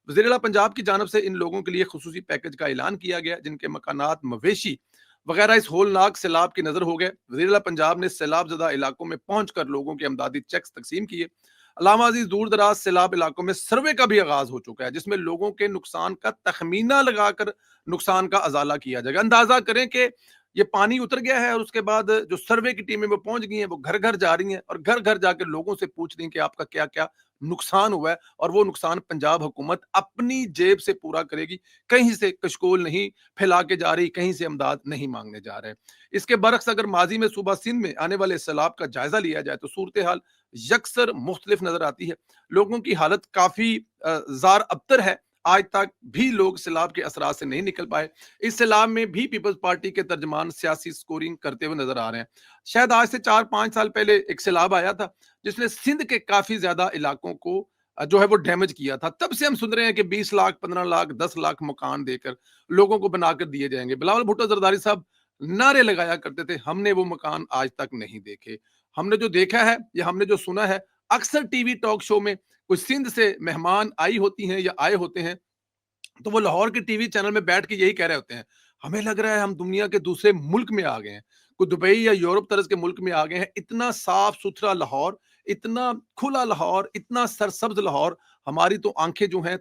वज़ीर-ए-आला पंजाब की जानिब से इन लोगों के लिए खुसूसी पैकेज का ऐलान किया गया, जिनके मकानात, मवेशी वगैरह इस होलनाक सैलाब की नज़र हो गए। वज़ीर-ए-आला पंजाब ने सैलाब ज़दा इलाकों में पहुंचकर लोगों के इमदादी चेक्स तकसीम किए। अल्लामा अज़ीज़ दूर-दराज सैलाब इलाकों में सर्वे का भी आगाज़ हो चुका है, जिसमें लोगों के नुकसान का तख़मीना लगाकर नुकसान का अज़ाला किया जाएगा। अंदाज़ा करें कि ये पानी उतर गया है और उसके बाद जो सर्वे की टीमें वो पहुंच गई हैं, वो घर-घर जा रही हैं और घर-घर जाके लोगों से पूछ रही हैं कि आपका क्या-क्या नुकसान हुआ है, और वो नुकसान पंजाब हुकूमत अपनी जेब से पूरा करेगी। कहीं से कशकोल नहीं फैला के जा रही, कहीं से इमदाद नहीं मांगने जा रहे। इसके बरक्स अगर माजी में सूबा सिंध में आने वाले सैलाब का जायजा लिया जाए तो सूरत हाल यकसर मुख्तलिफ नजर आती है। लोगों की हालत काफी जार अबतर है। आज तक भी लोग सैलाब के असरात से नहीं निकल पाए। इस सैलाब में भी पीपल्स पार्टी के तर्जमान सियासी स्कोरिंग करते हुए नजर आ रहे हैं। शायद आज से 4-5 साल पहले एक सैलाब आया था, जिसने सिंध के काफी ज्यादा इलाकों को जो है वो डैमेज किया था। तब से हम सुन रहे हैं कि 20 लाख, 15 लाख, 10 लाख मकान देकर लोगों को बनाकर दिए जाएंगे। बिलावल भुट्टो जरदारी साहब नारे लगाया करते थे, हमने वो मकान आज तक नहीं देखे। हमने जो देखा है या हमने जो सुना है, अक्सर टीवी टॉक शो में कोई सिंध से मेहमान आई होती हैं या आए होते हैं, तो वो लाहौर के टीवी चैनल में बैठ के यही कह रहे होते हैं, हमें लग रहा है हम दुनिया के दूसरे मुल्क में आ गए हैं, कोई दुबई या यूरोप तरह के मुल्क में आ गए हैं। इतना साफ सुथरा लाहौर, इतना खुला लाहौर, इतना सरसब्ज लाहौर, हमारी तो आंखें जो हैं